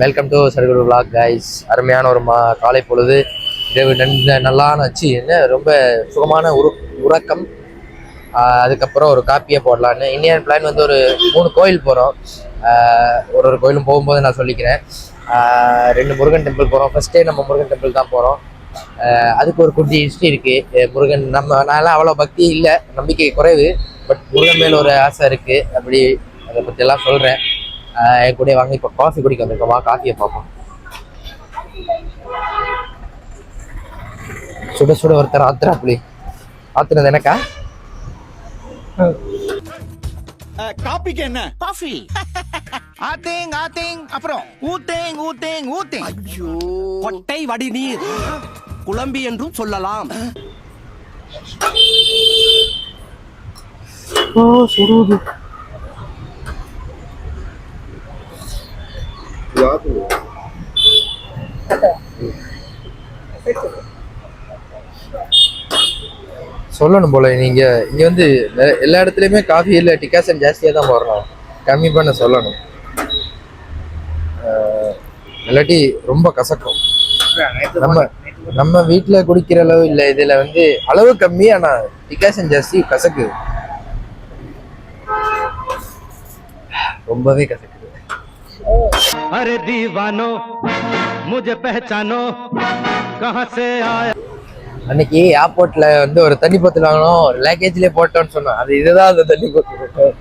Welcome to Sarguru vlog guys. அருமையான ஒரு காலை பொழுது, இரவு நல்லான வச்சு என்ன ரொம்ப சுகமான உறக்கம். அதுக்கப்புறம் ஒரு காப்பியை போடலான்னு இந்தியன் பிளான் வந்து ஒரு 3 கோயில் போகிறோம். ஒரு கோயிலும் போகும்போது நான் சொல்லிக்கிறேன். 2 முருகன் டெம்பிள் போகிறோம். ஃபர்ஸ்டே நம்ம முருகன் டெம்பிள் தான் போகிறோம். அதுக்கு ஒரு குட்டி ஹிஸ்ட்ரி இருக்குது. முருகன் நான்லாம் அவ்வளோ பக்தி இல்லை, நம்பிக்கை குறைவு. பட் முருகன் மேலே ஒரு ஆசை இருக்குது. அப்படி அதை பற்றியெல்லாம் சொல்கிறேன். என் கூட வாங்க. இப்போ காஃபி குடிக்க வந்திருக்கோம். வா காஃபியை பார்ப்போம். சுட சுட ஒருத்தர் ஆத்துறாப்புளி. ஆத்துனது எனக்கா? காபிக்கு என்ன? காஃபி. ஆத்தேங் ஆத்தேங் அப்புறம் ஊத்தேங் ஊத்தேங் ஊத்தேங். ஐயோ, கொட்டை வடிநீர், குழம்பி என்றும் சொல்லலாம். ஓ சுடுது. சொல்லணும் போல. நீங்க இங்க வந்து எல்லா இடத்துலயுமே காஃபி இல்ல டிகாஷன் ஜாஸ்தியா தான் போடுறோம். கம்மி பண்ண சொல்லணும். இல்லாட்டி ரொம்ப கசக்கும். நம்ம வீட்டுல குடிக்கிற அளவு இல்ல. இதுல வந்து அளவு கம்மி, ஆனா டிகாஷன் ஜாஸ்தி, கசக்கு ரொம்பவே கசக்குது. அரே दीवानो मुझे पहचानो कहां से आया. அன்னைக்கு ஏர்போர்ட்ல வந்து ஒரு தண்ணி போத்தல் வாங்கணும், லேக்கேஜ்லயே போட்டோன்னு சொன்னோம். அது இதுதான் அந்த தண்ணி போத்தல்.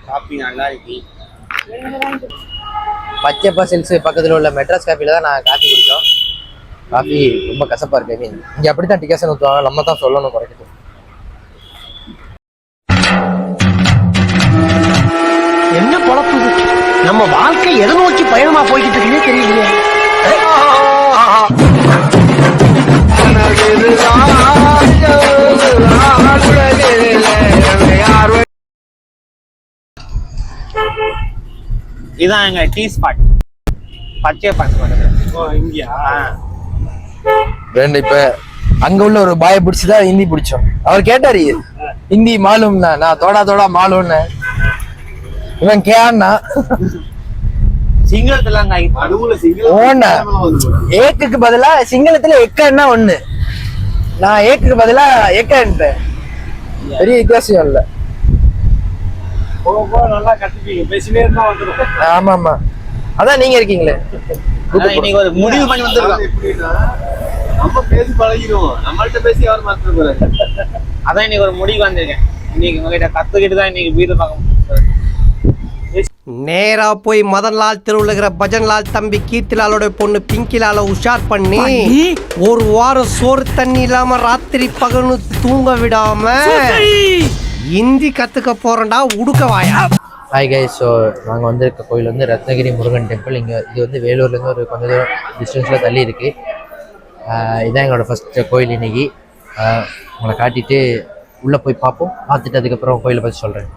காபி நல்லா இருக்கு. பச்சைப்பா சில்ஸ் பக்கத்துல உள்ள மெட்ராஸ் காஃபில தான் நான் காஃபி குடிச்சோம். காஃபி ரொம்ப கசப்பா இருக்கு. மீன் இங்க அப்படித்தான் டிகாஷன் ஊற்றுவாங்க. நம்ம தான் சொல்லணும் குறைக்கிட்டு. என்ன பொழப்பு நம்ம வாழ்க்கை எதை நோக்கி பயணமா போய்கிட்டு இருக்குன்னே தெரியலையே. இதான் எங்க டீ ஸ்பாட். பச்சை இங்கயா இப்ப அங்க உள்ள ஒரு பாய பிடிச்சுதான் ஹிந்தி பிடிச்சோம். அவர் கேட்டாரு ஹிந்தி மாலும்னா, நான் தோடா தோடா மாலும்னு. இவன் கேன்னா சிங்களத்துல ஏக்குக்கு பதிலா சிங்களத்துல எக்கன்னா ஒண்ணு, நான் ஏக்குக்கு பதிலா எக்கன்ட்டேன். பெரிய வித்தியாசம் இல்ல. நல்லா கத்துப்பீங்க, பேசினே இருந்தா வந்துடும். ஆமா ஆமா, அதான் நீங்க இருக்கீங்களே. இன்னைக்கு ஒரு முடிவு பண்ணி வந்துருக்கோம். நம்ம பேசி பழகிடுவோம், நம்மள்ட்ட பேசி யாரும் மாத்த போறாரு. அதான் இன்னைக்கு ஒரு முடிவு வந்திருக்கேன். இன்னைக்கு உங்ககிட்ட கத்துக்கிட்டு தான் இன்னைக்கு வீடு பார்க்க முடியும். நேரா போய் மதன்லால் திருவுலகிற பஜன்லால் தம்பி கீர்த்திலாலோட பொண்ணு பிங்கிலால உஷார் பண்ணி 1 வாரம் சோறு தண்ணி இல்லாம ராத்திரி பகல்னு தூங்க விடாம ஹிந்தி கத்துக்க போறேன்டா உடுக்கவாயா. Hi guys. ஸோ நாங்கள் வந்திருக்க கோயில் வந்து ரத்னகிரி முருகன் டெம்பிள். இங்கே இது வந்து வேலூர்லேருந்து ஒரு கொஞ்சம் தூரம் டிஸ்டன்ஸில் தள்ளி இருக்குது. இதுதான் எங்களோட ஃபஸ்ட்டு கோயில். இன்னைக்கு உங்களை காட்டிட்டு உள்ளே போய் பார்ப்போம். பார்த்துட்டு அதுக்கப்புறம் கோயிலை பற்றி சொல்கிறேன்.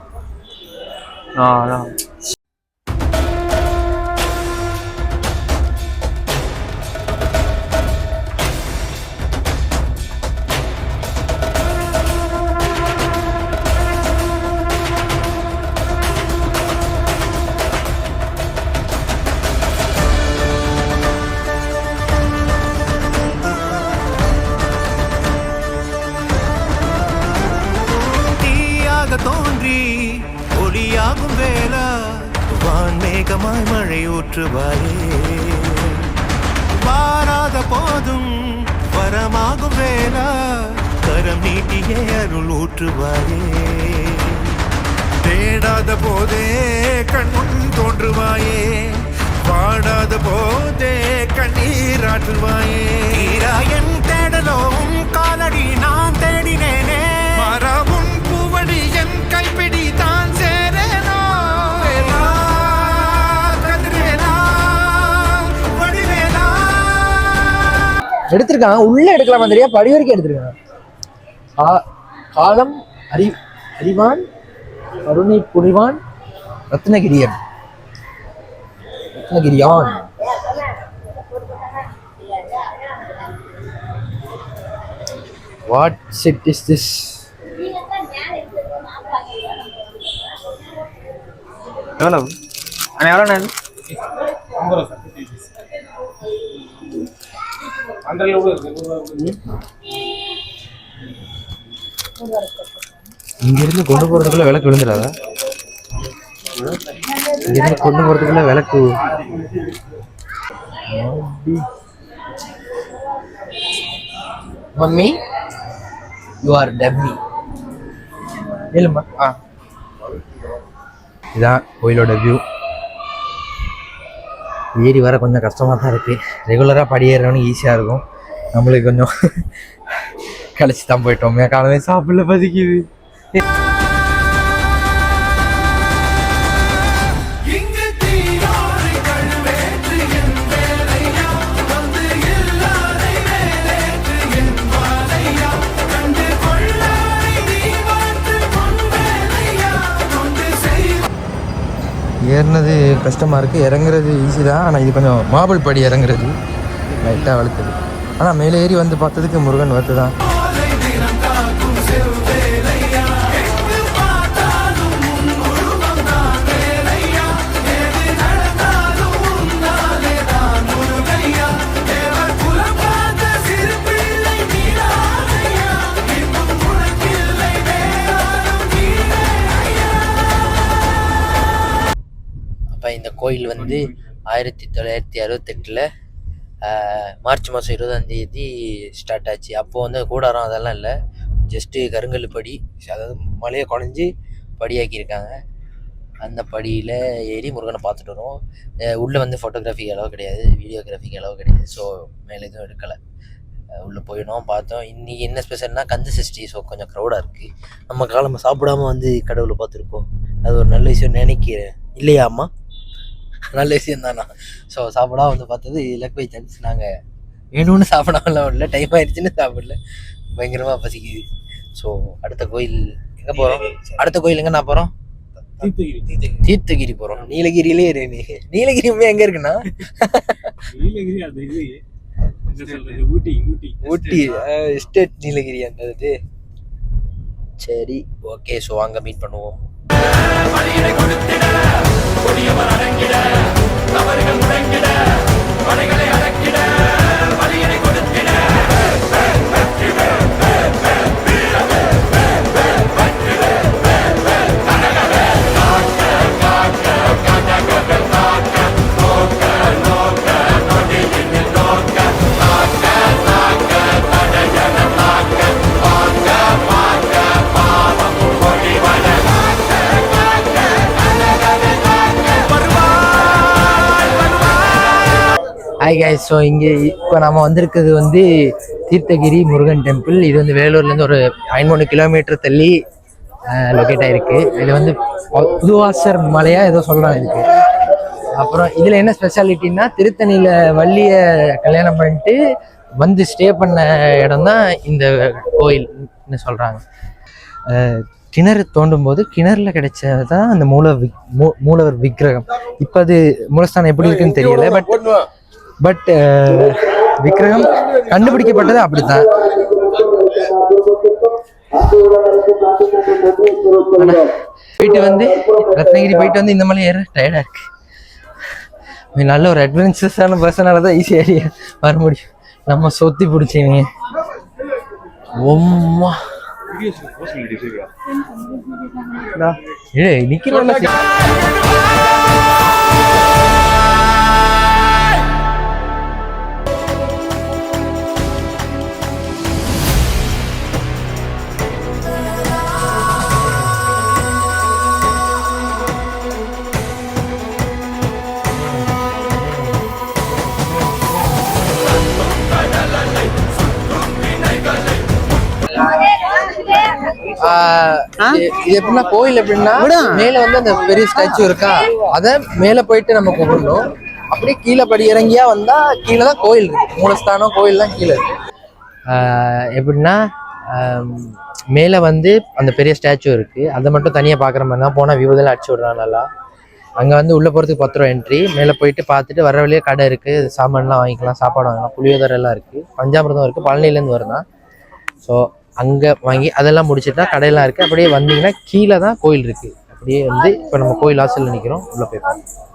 தோன்றி ஒளியாகும் வேளா வான்மேகமாய் மழை ஊற்றுவாயே, வாராத போதும் வரமாகும் வேளா கரம் நீட்டியே அருள் ஊற்றுவாயே, தேடாத போதே கண்முன் தோன்றுவாயே, வாடாத போதே கண்ணீர் ஆற்றுவாயே. என் தேடலும் காலடி நான் தேடினேனே, மரபும் பூவடி என் கைப்பிடி தான் சேரேனோ. எடுத்திருக்காங்க. உள்ள எடுக்கலாமா தெரியா, படி வரைக்கும் எடுத்திருக்காங்க. காலம் அறிவான் கருணை புரிவான் ரத்னகிரியான். What shit is this? எவ்வளவு அண்ணா எவ்வளோ நான் இங்கிருந்து கொண்டு போறதுக்குள்ள விளக்கு விழுந்துடாதா? இங்கிருந்து கொண்டு போறதுக்குள்ள விளக்கு மம்மி யூ ஆர் டம்மி இல்லைம்மா. இதான் கோயிலோட வியூ. ஏறி வர கொஞ்சம் கஷ்டமாக தான் இருக்குது. ரெகுலராக படி ஏறவனுக்கு ஈஸியாக இருக்கும். நம்மளுக்கு கொஞ்சம் கழிச்சு தான் போயிட்டோம். காலமே சாப்பிடல பசிக்குது. ஏறினது கஷ்டமாக இருக்குது, இறங்குறது ஈஸி தான். ஆனால் இது கொஞ்சம் மார்பிள் படி இறங்குறது லைட்டாக வளர்க்குது. ஆனால் மேலே ஏறி வந்து பார்த்ததுக்கு முருகன் வருது தான். இந்த கோயில் வந்து 1968 மார்ச் மாதம் 20ஆம் ஸ்டார்ட் ஆச்சு. அப்போது வந்து கூடாரம் அதெல்லாம் இல்லை, ஜஸ்ட்டு கருங்கல் படி, அதாவது மலையை குறைஞ்சி படியாக்கியிருக்காங்க. அந்த படியில் ஏறி முருகனை பார்த்துட்டு வரோம். உள்ளே வந்து ஃபோட்டோகிராஃபிக்கு அளவு கிடையாது, வீடியோகிராஃபிக்கு அளவு கிடையாது. ஸோ மேலே எதுவும் எடுக்கலை. உள்ளே போயிடும் பார்த்தோம். இன்றைக்கி என்ன ஸ்பெஷல்னால் கந்த சஷ்டி. ஸோ கொஞ்சம் க்ரௌடாக இருக்குது. நம்ம காலமாக சாப்பிடாம வந்து கடவுளை பார்த்துருக்கோம். அது ஒரு நல்ல விஷயம் நினைக்கிறேன், இல்லையா அம்மா? நல்ல விஷயம் தானா? ஸோ சாப்பிடா வந்து பார்த்தது இலக்கு பை சான்ஸ். நாங்கள் வேணும்னு சாப்பிடாமலாம் இல்லை, டைம் ஆயிடுச்சுன்னு சாப்பிடல, பயங்கரமாக பசிக்குது. ஸோ அடுத்த கோயில் எங்கே போகிறோம்? அடுத்த கோயில் எங்கே நான் போகிறோம்? தீர்த்தகிரி போகிறோம். நீலகிரியிலே நீலகிரி எங்கே இருக்குன்னா ஊட்டி ஸ்டேட் நீலகிரி அந்த. சரி ஓகே, ஸோ அங்கே மீட் பண்ணுவோம். ஹாய் கைஸ், ஸோ இங்கே இப்போ நம்ம வந்திருக்கிறது வந்து தீர்த்தகிரி முருகன் டெம்பிள். இது வந்து வேலூர்லேருந்து ஒரு 13 கிலோமீட்டர் தள்ளி லொக்கேட் ஆகிருக்கு. இது வந்து புதுவாசர் மலையாக ஏதோ சொல்கிறாங்க இதுக்கு. அப்புறம் இதில் என்ன ஸ்பெஷாலிட்டின்னா, திருத்தணியில் வள்ளியை கல்யாணம் பண்ணிட்டு வந்து ஸ்டே பண்ண இடம் தான் இந்த கோயில்னு சொல்கிறாங்க. கிணறு தோண்டும் போது கிணறுல கிடைச்சதான் அந்த மூலவர் விக்கிரகம். இப்போ அது மூலஸ்தானம் எப்படி இருக்குன்னு தெரியல, பட் விக்கிரகம் கண்டுபிடிக்கப்பட்டது அப்படித்தான். போயிட்டு வந்து ரத்னகிரி போயிட்டு வந்து இந்த மலை ஏற டயர்டா இருக்கு. நல்ல ஒரு அட்வென்ச்சரஸான பர்சனால தான் ஈஸியாக வர முடியும். நம்ம சொத்தி பிடிச்சவங்க. ஒம்மா நிக்கிறோம். இது எப்படின்னா, கோயில் எப்படின்னா மேல வந்து அந்த பெரிய ஸ்டாச்சு இருக்கா, அத மேல போயிட்டு நம்ம கும்பிடணும். அப்படியே கீழே படி இறங்கியா வந்தா கீழே தான் கோயில் இருக்கு. மூலஸ்தானம் கோயில் தான் கீழே இருக்கு. எப்படின்னா மேல வந்து அந்த பெரிய ஸ்டாச்சு இருக்கு, அதை மட்டும் தனியா பாக்குற மாதிரி தான். போனா வியூதெல்லாம் அடிச்சு விடுறான் நல்லா. அங்க வந்து உள்ள போறதுக்கு 10 ரூபா என்ட்ரி. மேல போயிட்டு பார்த்துட்டு வர வழியே கடை இருக்கு, சாமான்லாம் வாங்கிக்கலாம், சாப்பாடு வாங்கலாம், புளியோதரை எல்லாம் இருக்கு, பஞ்சாமிரதம் இருக்கு, பழனிலேருந்து வருதான். ஸோ அங்கே வாங்கி அதெல்லாம் முடிச்சுட்டா கடையெல்லாம் இருக்குது. அப்படியே வந்தீங்கன்னா கீழே தான் கோயில் இருக்குது. அப்படியே வந்து இப்போ நம்ம கோயில் வாசல்ல நிற்கிறோம், உள்ள போய் பார்ப்போம்.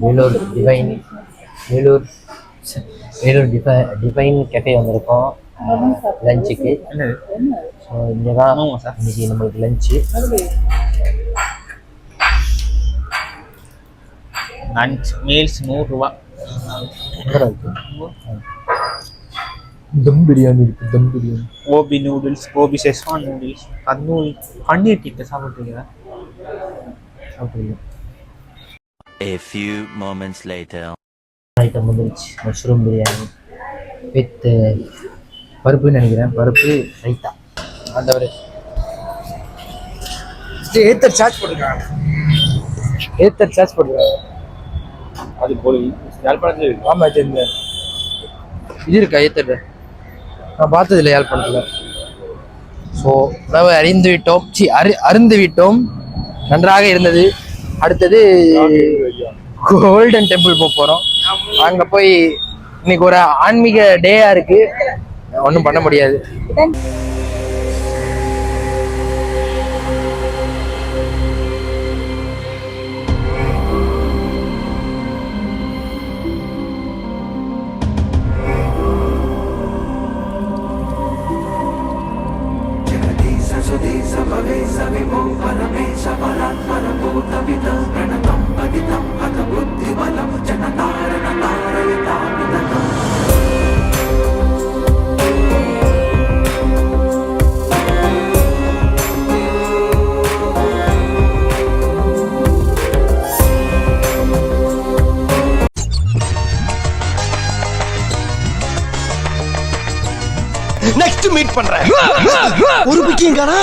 வேலூர் டிவைன் டிவைன் கெஃபே வந்திருக்கோம் லஞ்சுக்கு. ஸோ இங்கே தான் இன்னைக்கு நம்மளுக்கு லஞ்சு. லஞ்ச் மீல்ஸ் 100 ரூபா. தம் பிரியாணி இருக்கு, dum biryani, gobi noodles, gobi Schezwan noodles, paneer tikka சாப்பிட்றீங்களா? சாப்பிடுங்க. A few moments later. Item வந்துருச்சு, மஷ்ரூம் பிரியாணி வித் பருப்புன்னு நினைக்கிறேன், பருப்பு ரைத்தா. ஆண்டவர் ஏத்தர் சார்ஜ் போட்டுருக்காங்க, ஏத்தர் சார்ஜ் போட்டுருக்காங்க. அது போல யாழ்ப்பாணத்தில் இருக்கு. ஆமாம், இது இருக்கா ஏத்தர்? நான் பார்த்தது இல்லை யாழ்ப்பாணத்தில். ஸோ உணவை அறிந்து விட்டோம், அருந்து விட்டோம், நன்றாக இருந்தது. அடுத்தது கோல்டன் டெம்பிள் போக போகிறோம். அங்கே போய் இன்னைக்கு ஒரு ஆன்மீக டேயா இருக்கு, ஒன்றும் பண்ண முடியாது. நெக்ஸ்ட் மீட் பண்றேன். ஒரு பிக்கிங் காணா.